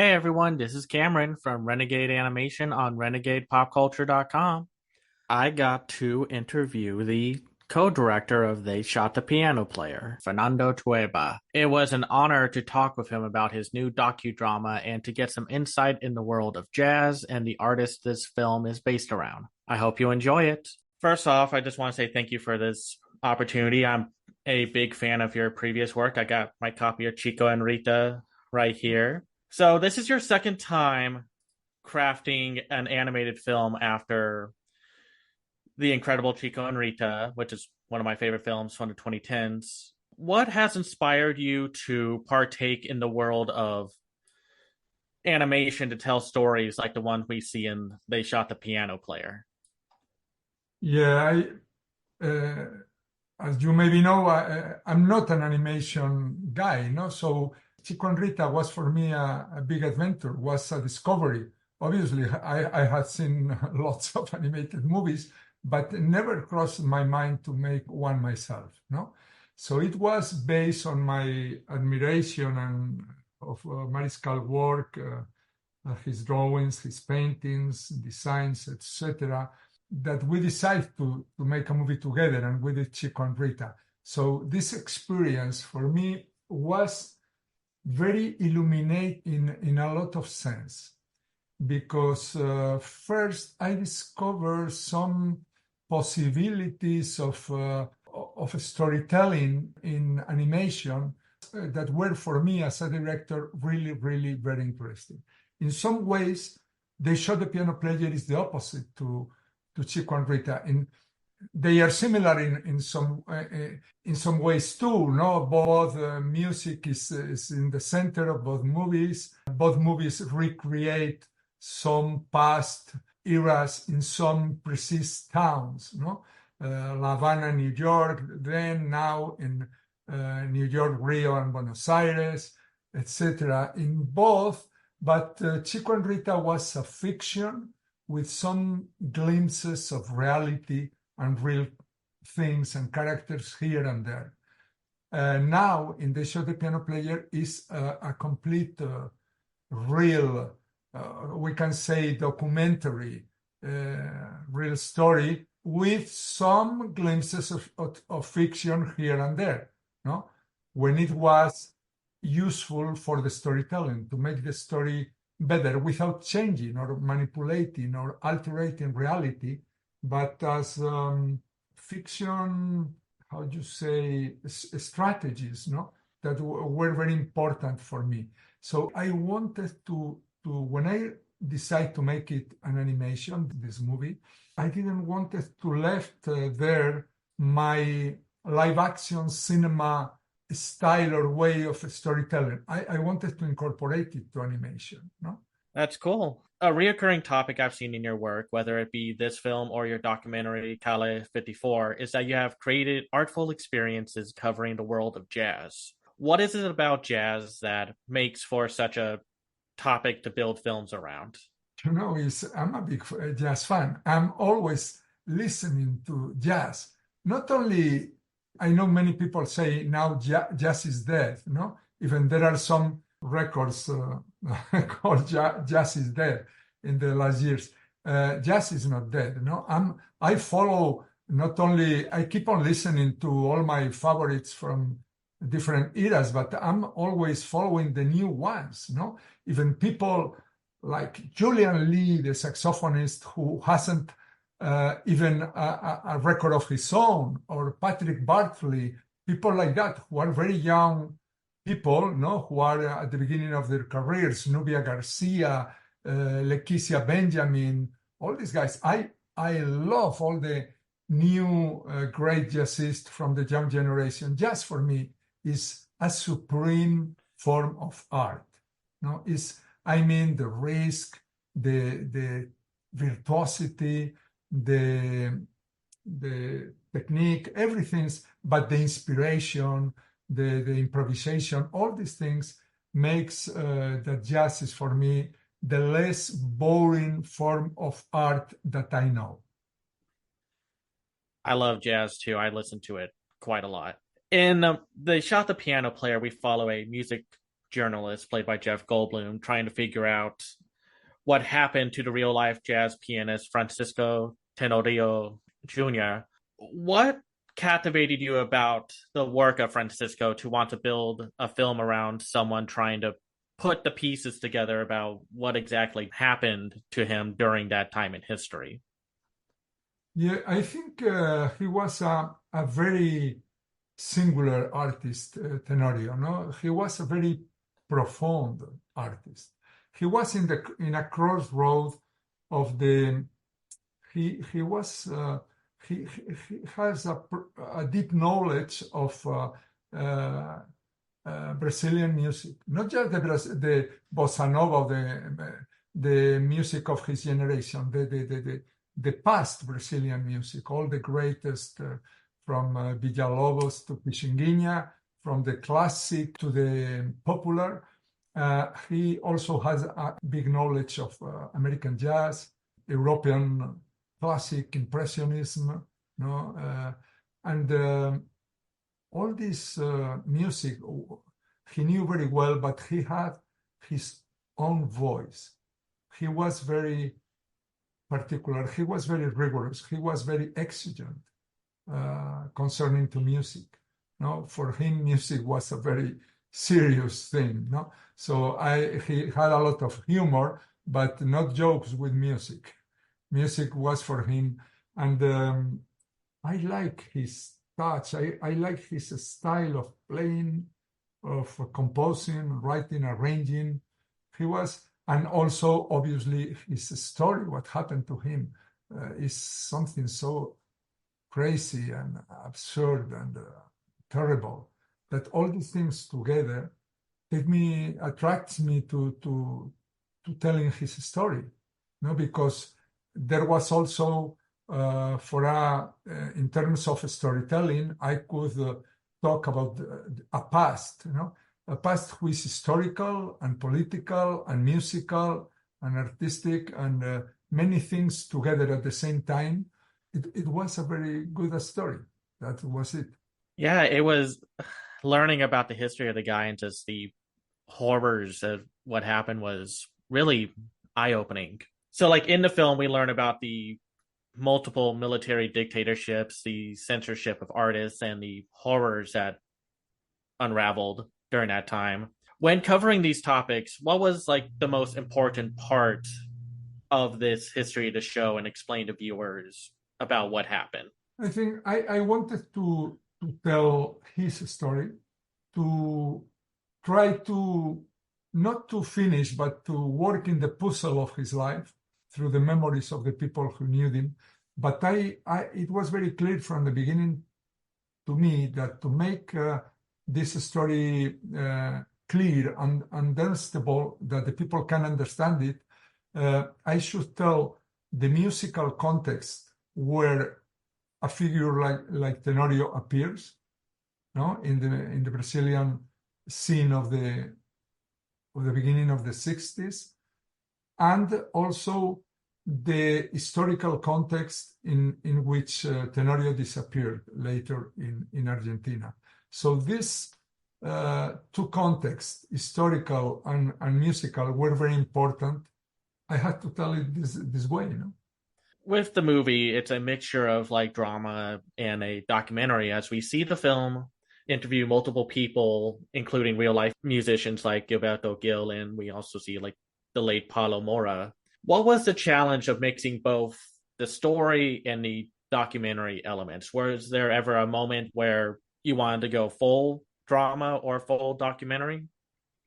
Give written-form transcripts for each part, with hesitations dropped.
Hey everyone, this is Cameron from Renegade Animation on renegadepopculture.com. I got to interview the co-director of They Shot the Piano Player, Fernando Trueba. It was an honor to talk with him about his new docudrama and to get some insight in the world of jazz and the artist this film is based around. I hope you enjoy it. First off, I just want to say thank you for this opportunity. I'm a big fan of your previous work. I got my copy of Chico and Rita right here. So this is your second time crafting an animated film after the incredible Chico and Rita, which is one of my favorite films from the 2010s. What has inspired you to partake in the world of animation to tell stories like the one we see in They Shot the Piano Player? Yeah, uh, as you maybe know, I'm not an animation guy, So Chico and Rita was for me a big adventure, was a discovery. Obviously, I had seen lots of animated movies, but it never crossed my mind to make one myself. So it was based on my admiration and of Mariscal work, his drawings, his paintings, designs, etc., that we decided to make a movie together, and we did Chico and Rita. So this experience for me was very illuminating in a lot of sense, because first I discovered some possibilities of storytelling in animation that were for me as a director really, really very interesting. In some ways, They Shot the Piano Player is the opposite to Chico and Rita. They are similar in some ways too. No, both music is in the center of both movies. Both movies recreate some past eras in some precise towns. No, La Habana, New York, then now in New York, Rio, and Buenos Aires, etc. In both, but Chico and Rita was a fiction with some glimpses of reality and real things and characters here and there. Now, in the show, The Piano Player is a complete, real, we can say, documentary, real story with some glimpses of fiction here and there. No, when it was useful for the storytelling to make the story better without changing or manipulating or altering reality, but as fiction, how do you say, strategies, no, that were very important for me. So I wanted to when I decided to make it an animation, this movie, I didn't want it to left there my live action cinema style or way of storytelling. I wanted to incorporate it to animation. No, That's cool. A reoccurring topic I've seen in your work, whether it be this film or your documentary Cale 54, is that you have created artful experiences covering the world of jazz. What is it about jazz that makes for such a topic to build films around? I'm a big jazz fan. I'm always listening to jazz. Not only, I know many people say now jazz is dead. No, even there are some records called Jazz is Dead in the last years. Jazz is not dead. No, I follow not only, I keep on listening to all my favorites from different eras, but I'm always following the new ones. No, even people like Julian Lee, the saxophonist who hasn't even a record of his own, or Patrick Bartley, people like that who are very young people, no, who are at the beginning of their careers, Nubia Garcia, Lakecia Benjamin, all these guys. I love all the new great jazzists from the young generation. Jazz for me is a supreme form of art. No, I mean the risk, the virtuosity, the technique, everything's, but the inspiration, the improvisation, all these things makes that jazz is for me the less boring form of art that I know. I love jazz too. I listen to it quite a lot. In They Shot the Piano Player, we follow a music journalist played by Jeff Goldblum trying to figure out what happened to the real life jazz pianist Francisco Tenorio Jr. What captivated you about the work of Francisco to want to build a film around someone trying to put the pieces together about what exactly happened to him during that time in history? Yeah, I think he was a very singular artist, Tenorio. No, he was a very profound artist. He was in a crossroad of the. He was he has a deep knowledge of Brazilian music, not just the bossa nova, the music of his generation, the past Brazilian music, all the greatest from Villalobos to Pichinguinha, from the classic to the popular. He also has a big knowledge of American jazz, European classic, impressionism, no, and all this music he knew very well, but he had his own voice. He was very particular. He was very rigorous. He was very exigent concerning to music. No, for him, music was a very serious thing. No, so he had a lot of humor, but not jokes with music. Music was for him, and I like his touch. I like his style of playing, of composing, writing, arranging. He was, and also obviously his story, what happened to him, is something so crazy and absurd and terrible that all these things together attracts me to telling his story. No, because there was also in terms of storytelling, I could talk about a past, a past which is historical and political and musical and artistic and many things together at the same time. It was a very good story. That was it. Yeah, it was learning about the history of the guy and just the horrors of what happened was really eye-opening. So, like in the film, we learn about the multiple military dictatorships, the censorship of artists, and the horrors that unraveled during that time. When covering these topics, what was like the most important part of this history to show and explain to viewers about what happened? I think I wanted to tell his story, to try to not to finish, but to work in the puzzle of his life through the memories of the people who knew him. But it was very clear from the beginning to me that to make this story clear and understandable, that the people can understand it, I should tell the musical context where a figure like Tenorio appears, no, in the Brazilian scene of the beginning of the 60s, and also the historical context in which Tenorio disappeared later in Argentina. So these two contexts, historical and musical, were very important. I had to tell it this way, With the movie, it's a mixture of like drama and a documentary. As we see the film interview multiple people, including real life musicians like Gilberto Gil, and we also see like the late Paulo Moura. What was the challenge of mixing both the story and the documentary elements? Was there ever a moment where you wanted to go full drama or full documentary?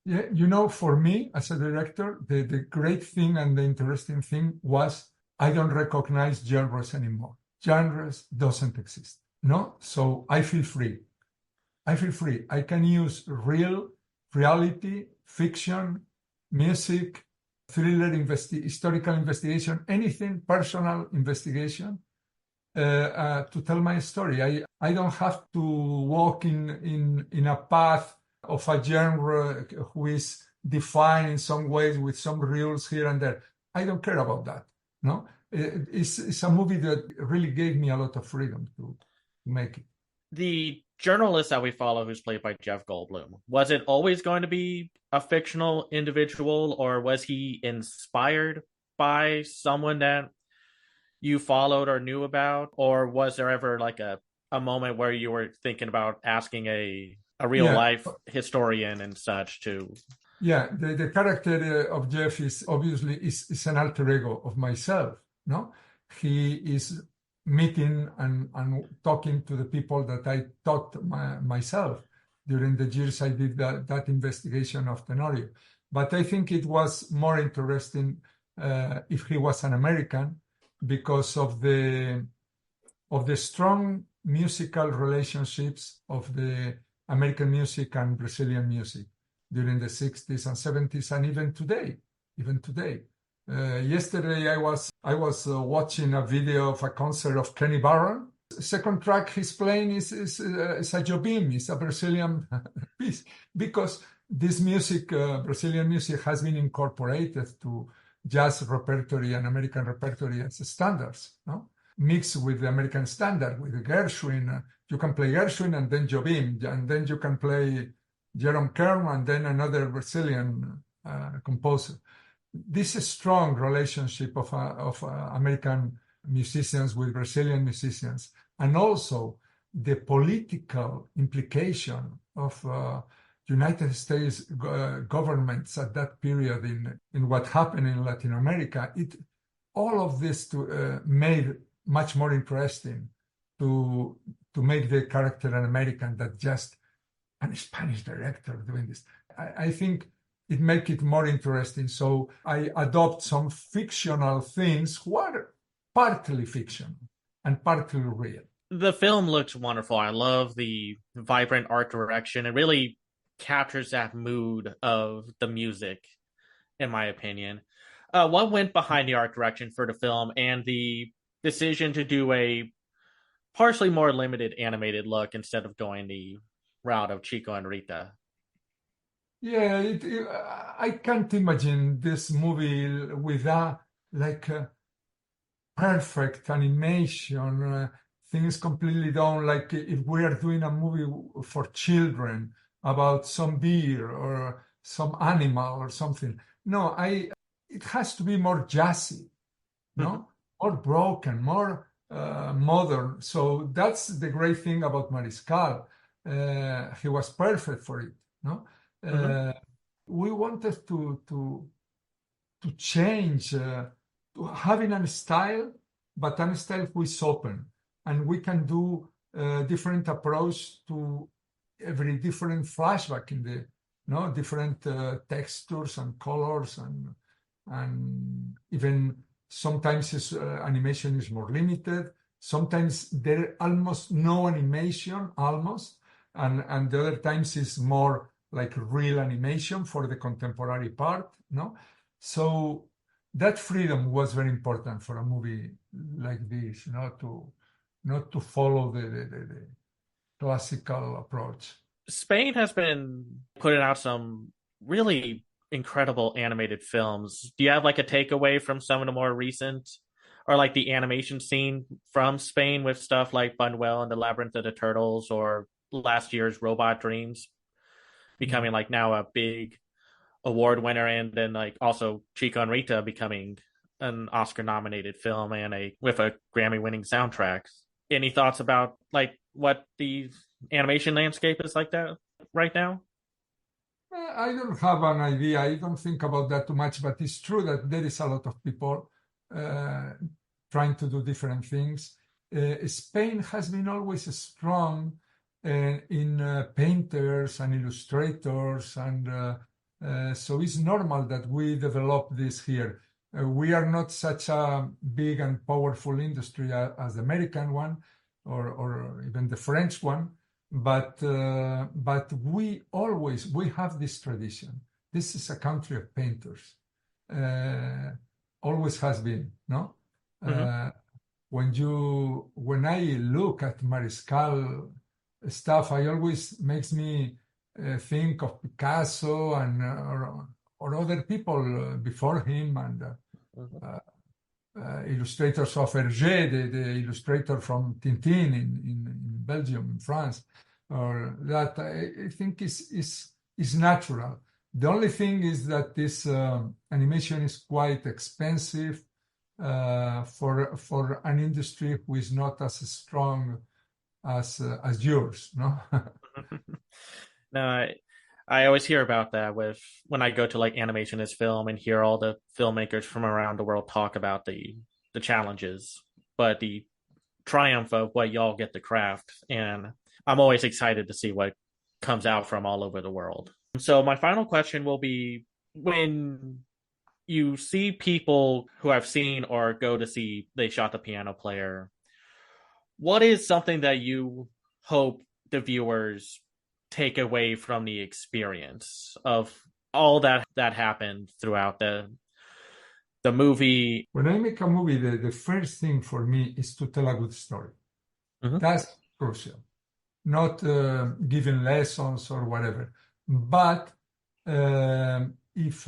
Yeah, for me as a director, the great thing and the interesting thing was I don't recognize genres anymore. Genres doesn't exist. No, so I feel free. I can use reality, fiction, music, thriller, historical investigation, anything, personal investigation, to tell my story. I don't have to walk in a path of a genre who is defined in some ways with some rules here and there. I don't care about that. No, it's a movie that really gave me a lot of freedom to make it. The journalist that we follow, who's played by Jeff Goldblum, was it always going to be a fictional individual, or was he inspired by someone that you followed or knew about, or was there ever like a moment where you were thinking about asking a real Yeah, life historian and such to? yeah. The character of Jeff is obviously is an alter ego of myself. No, he is meeting and talking to the people that I taught myself during the years I did that investigation of Tenorio. But I think it was more interesting if he was an American because of the strong musical relationships of the American music and Brazilian music during the 60s and 70s and even today. Even today. Yesterday I was watching a video of a concert of Kenny Barron. The second track he's playing is a Jobim, is a Brazilian piece, because this music, Brazilian music, has been incorporated to jazz repertory and American repertory as standards, no? Mixed with the American standard, with the Gershwin. You can play Gershwin and then Jobim, and then you can play Jerome Kern and then another Brazilian composer. This is a strong relationship of American musicians with Brazilian musicians, and also the political implication of United States governments at that period in what happened in Latin America. All of this made much more interesting to make the character an American than just a Spanish director doing this. I think it makes it more interesting. So I adopt some fictional things who are partly fictional and partly real. The film looks wonderful. I love the vibrant art direction. It really captures that mood of the music, in my opinion. What went behind the art direction for the film and the decision to do a partially more limited animated look instead of going the route of Chico and Rita? Yeah, I can't imagine this movie without like perfect animation, things completely done like if we are doing a movie for children about some deer or some animal or something. No, it has to be more jazzy, no, more broken, more modern. So that's the great thing about Mariscal. He was perfect for it, no. Mm-hmm. We wanted to change, to having a style, but a style who is open, and we can do different approach to every different flashback in the no different textures and colors and even sometimes his animation is more limited. Sometimes there almost no animation, almost, and the other times is more like real animation for the contemporary part, no? So that freedom was very important for a movie like this, not to follow the classical approach. Spain has been putting out some really incredible animated films. Do you have like a takeaway from some of the more recent, or like the animation scene from Spain with stuff like Buñuel and the Labyrinth of the Turtles, or last year's Robot Dreams Yeah. becoming like now a big award winner, and then like also Chico and Rita becoming an Oscar nominated film and a with a Grammy winning soundtrack? Any thoughts about like what the animation landscape is like that right now? I don't have an idea. I don't think about that too much, but it's true that there is a lot of people uh, trying to do different things. Spain has been always strong in painters and illustrators, and so it's normal that we develop this here. We are not such a big and powerful industry as the American one, or even the French one, but we have this tradition. This is a country of painters. Always has been, no? Mm-hmm. Uh, when I look at Mariscal stuff, I always makes me think of Picasso and or other people before him, and Mm-hmm. uh, illustrators of Hergé, the illustrator from Tintin in Belgium, in France. or that I think is natural. The only thing is that this animation is quite expensive for an industry who is not as strong as yours, no? No, I always hear about that with when I go to like Animation is Film and hear all the filmmakers from around the world talk about the challenges, but the triumph of what y'all get to craft. And I'm always excited to see what comes out from all over the world. So my final question will be, when you see people who have seen or go to see They Shot the Piano Player, what is something that you hope the viewers take away from the experience of all that happened throughout the movie? When I make a movie, the first thing for me is to tell a good story. Mm-hmm. That's crucial. Not giving lessons or whatever. But if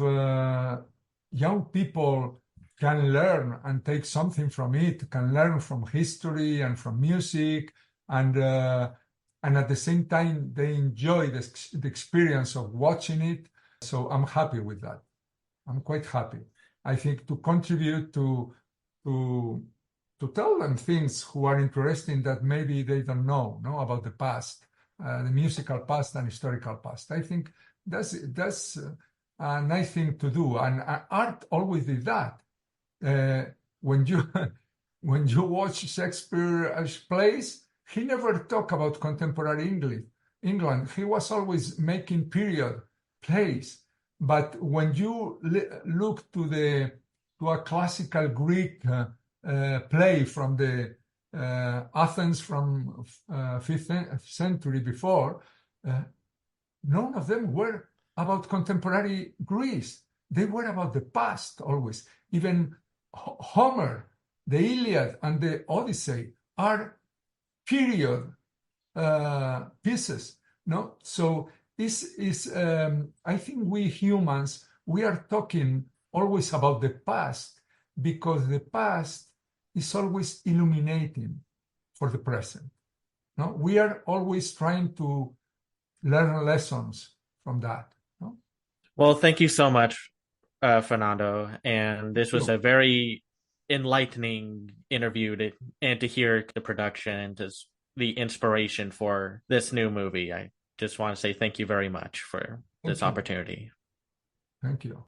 young people can learn and take something from it, can learn from history and from music, and at the same time they enjoy the experience of watching it, so I'm happy with that. I'm quite happy. I think to contribute to to tell them things who are interesting that maybe they don't know, no, about the past, the musical past and historical past. I think that's a nice thing to do, and art always did that. When you when you watch Shakespeare's plays, he never talked about contemporary England. He was always making period plays. But when you look to a classical Greek play from the Athens from 5th century before, none of them were about contemporary Greece. They were about the past always. Even Homer, the Iliad and the Odyssey are period pieces. No, so this is I think we humans, we are talking always about the past because the past is always illuminating for the present. No, we are always trying to learn lessons from that. No? Well, thank you so much, Fernando. And this was So, a very enlightening interview and to hear the production and the inspiration for this new movie. I just want to say thank you very much for this thank you. opportunity. Thank you.